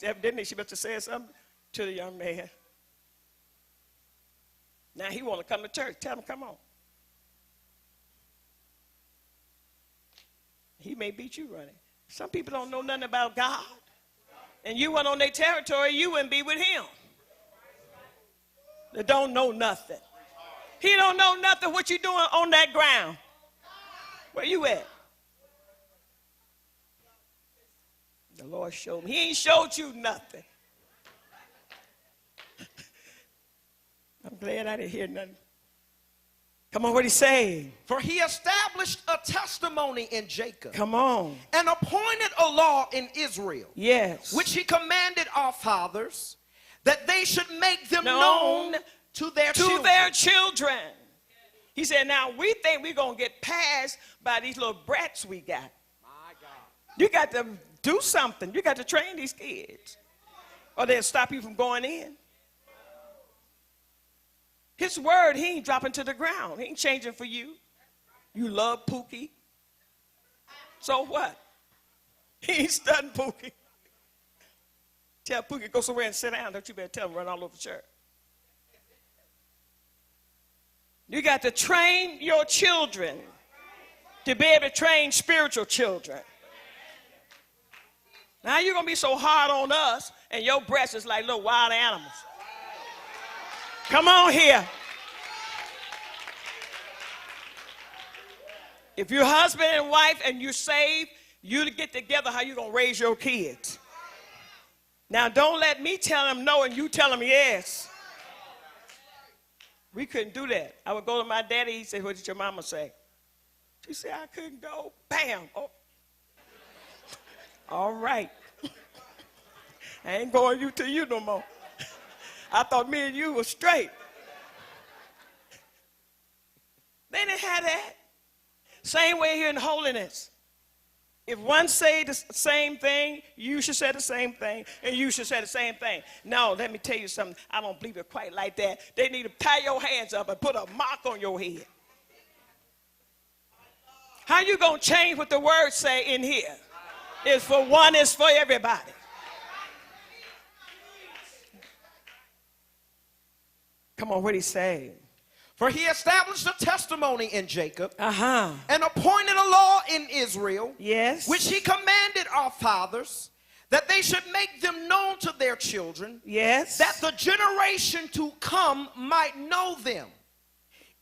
evidently she must have said something to the young man. Now he want to come to church. Tell him, come on. He may beat you running. Some people don't know nothing about God. And you went on their territory, you wouldn't be with him. They don't know nothing. He don't know nothing what you doing on that ground. Where you at? The Lord showed me. He ain't showed you nothing. I'm glad I didn't hear nothing. Come on, what he saying? For he established a testimony in Jacob. Come on. And appointed a law in Israel. Yes. Which he commanded our fathers, that they should make them known to their children. He said, now we think we're going to get passed by these little brats we got. My God. You got to do something. You got to train these kids, or they'll stop you from going in. His word, he ain't dropping to the ground. He ain't changing for you. You love Pookie. So what? He ain't studying Pookie. Tell Pookie, go somewhere and sit down. Don't you better tell him run all over church. You got to train your children to be able to train spiritual children. Now you're going to be so hard on us, and your breast is like little wild animals. Come on here. If you're husband and wife and you're saved, you get together how you're going to raise your kids. Now, don't let me tell them no and you tell them yes. We couldn't do that. I would go to my daddy. He said, what did your mama say? She said, I couldn't go. Bam. Oh. All right. I ain't going to you no more. I thought me and you were straight. They didn't have that. Same way here in holiness. If one say the same thing, you should say the same thing, and you should say the same thing. No, let me tell you something. I don't believe it quite like that. They need to tie your hands up and put a mark on your head. How you going to change what the words say in here? It's for one, it's for everybody. Come on, what he say? For he established a testimony in Jacob, and appointed a law in Israel, yes, which he commanded our fathers, that they should make them known to their children, yes, that the generation to come might know them,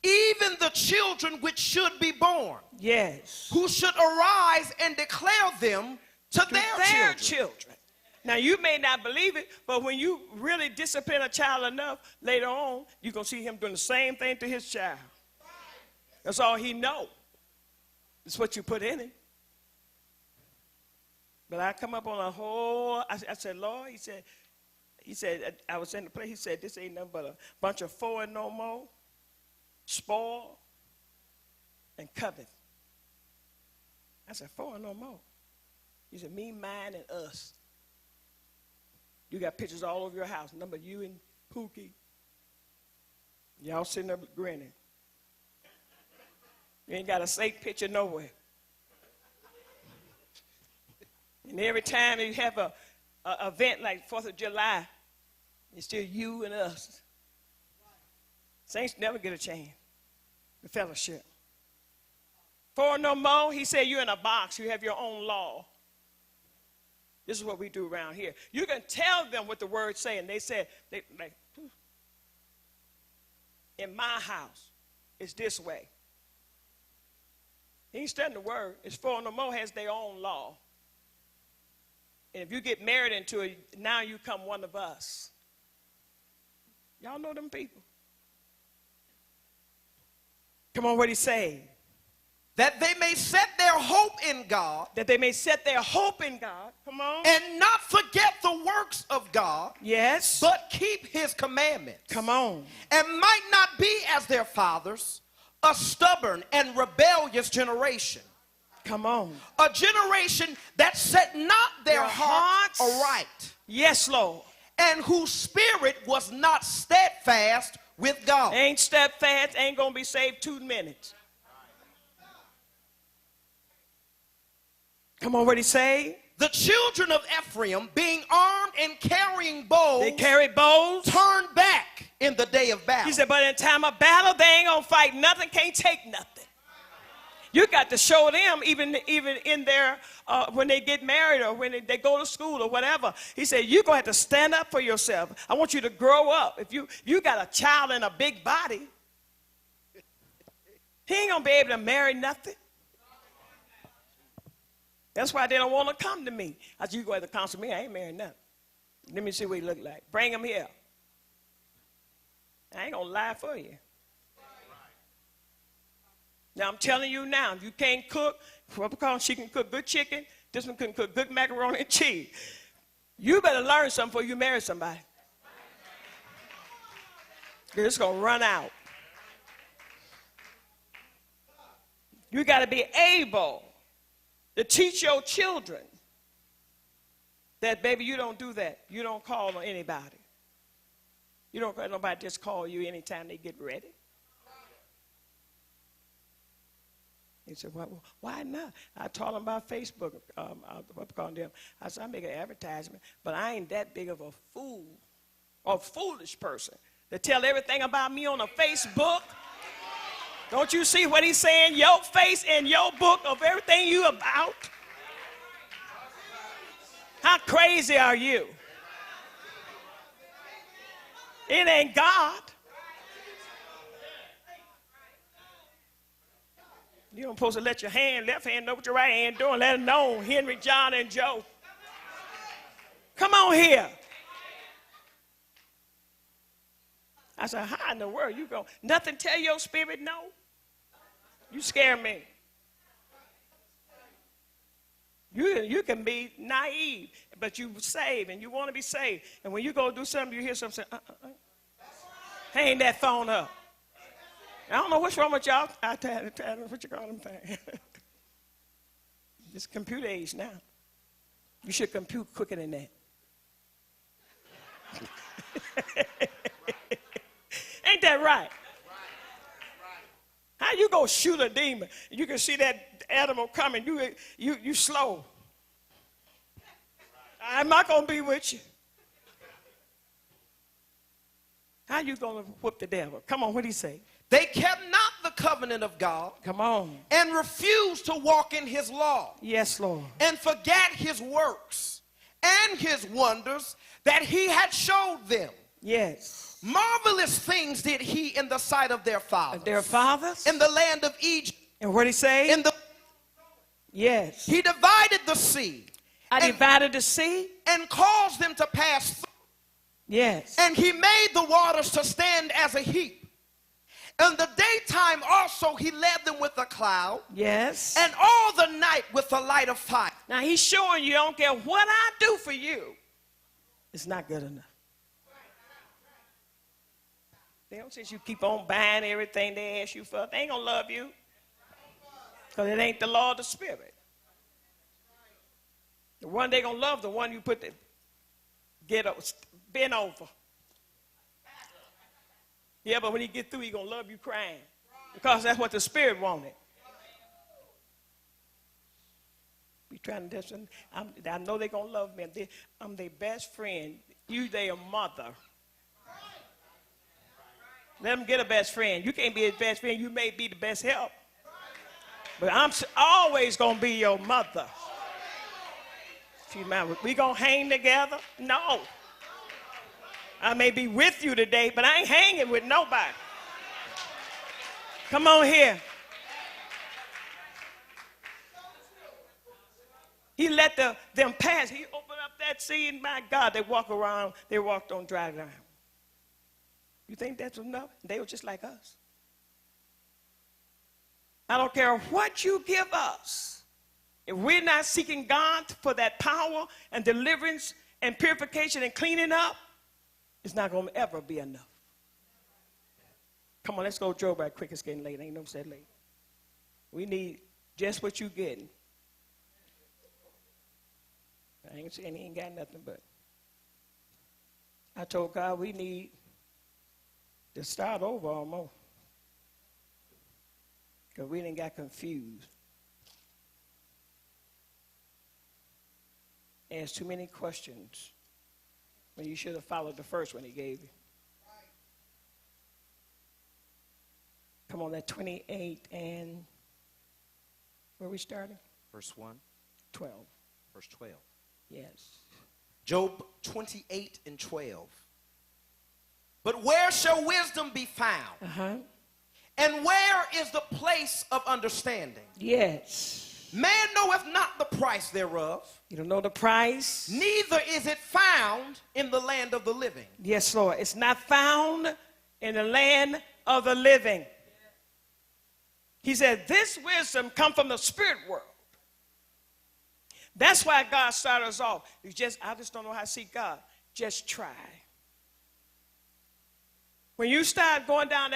even the children which should be born, yes, who should arise and declare them to their children. Now, you may not believe it, but when you really discipline a child enough, later on, you're going to see him doing the same thing to his child. That's all he knows. It's what you put in him. But I come up on a whole, I said, Lord, he said, I was in the place, he said, this ain't nothing but a bunch of forward no more, spoil, and covet. I said, forward no more. He said, me, mine, and us. You got pictures all over your house. Number you and Pookie. Y'all sitting there grinning. You ain't got a safe picture nowhere. And every time you have a event like 4th of July, it's still you and us. Saints never get a chance. The fellowship. For no more, he said, you're in a box. You have your own law. This is what we do around here. You can tell them what the words say, and they said, in my house, it's this way. He ain't studying the word. It's for no more has their own law. And if you get married into it, now you come one of us. Y'all know them people. Come on, what he say? That they may set their hope in God. That they may set their hope in God. Come on. And not forget the works of God. Yes. But keep his commandments. Come on. And might not be as their fathers, a stubborn and rebellious generation. Come on. A generation that set not their hearts aright. Yes, Lord. And whose spirit was not steadfast with God. Ain't steadfast, ain't going to be saved 2 minutes. Come on, what he say? The children of Ephraim, being armed and carrying bows. They carry bows. Turn back in the day of battle. He said, but in time of battle, they ain't going to fight nothing, can't take nothing. You got to show them even in their, when they get married or when they go to school or whatever. He said, you're going to have to stand up for yourself. I want you to grow up. If you got a child in a big body, he ain't going to be able to marry nothing. That's why they don't want to come to me. I said, you go to the counsel me, I ain't marrying nothing. Let me see what he look like. Bring him here. I ain't going to lie for you. Now, I'm telling you now, if you can't cook, because she can cook good chicken, this one can cook good macaroni and cheese. You better learn something before you marry somebody. It's going to run out. You got to be able to teach your children that, baby, you don't do that. You don't call on anybody. You don't let nobody just call you anytime they get ready. He said, well, why not? I taught them about Facebook. I said, I make an advertisement, but I ain't that big of a fool or foolish person to tell everything about me on a Facebook. Don't you see what he's saying? Your face in your book of everything you about. How crazy are you? It ain't God. You don't supposed to let your left hand know what your right hand doing. Let it know, Henry, John, and Joe. Come on here. I said, how in the world you go? Nothing tell your spirit no? You scare me. You can be naive, but you saved and you want to be saved. And when you go do something, you hear something say, hang that phone up. I don't know what's wrong with y'all. I tell what you call them thing. It's computer age now. You should compute quicker than that. Ain't that right? How you go shoot a demon? You can see that animal coming. You slow. I'm not going to be with you. How you going to whoop the devil? Come on, what did he say? They kept not the covenant of God. Come on. And refused to walk in his law. Yes, Lord. And forgot his works and his wonders that he had showed them. Yes. Marvelous things did he in the sight of their fathers. Their fathers? In the land of Egypt. And what did he say? Yes. He divided the sea. I divided the sea. And caused them to pass through. Yes. And he made the waters to stand as a heap. In the daytime also he led them with a cloud. Yes. And all the night with a light of fire. Now he's showing you, don't care what I do for you, it's not good enough. They don't say you keep on buying everything they ask you for. They ain't going to love you. Because it ain't the law of the Spirit. The one they going to love, the one you put the bend over. Yeah, but when he get through, he going to love you crying. Because that's what the Spirit wanted. We trying to do I know they're going to love me. I'm their best friend. You their mother. Let them get a best friend. You can't be his best friend. You may be the best help. But I'm always going to be your mother. We going to hang together? No. I may be with you today, but I ain't hanging with nobody. Come on here. He let them pass. He opened up that sea, and my God, they walked on dry ground. You think that's enough? They were just like us. I don't care what you give us. If we're not seeking God for that power and deliverance and purification and cleaning up, it's not going to ever be enough. Come on, let's go Job right quick. It's getting late. Ain't no said late. We need just what you getting. I ain't saying he ain't got nothing, but I told God we need to start over almost. Because we didn't got confused. Asked too many questions. When you should have followed the first one he gave you. Come on, that 28 and where we starting? Verse 1. 12. Verse 12. Yes. Job 28 and 12. But where shall wisdom be found? Uh-huh. And where is the place of understanding? Yes. Man knoweth not the price thereof. You don't know the price? Neither is it found in the land of the living. Yes, Lord. It's not found in the land of the living. He said, this wisdom come from the spirit world. That's why God started us off. I just don't know how to see God. Just try. When you start going down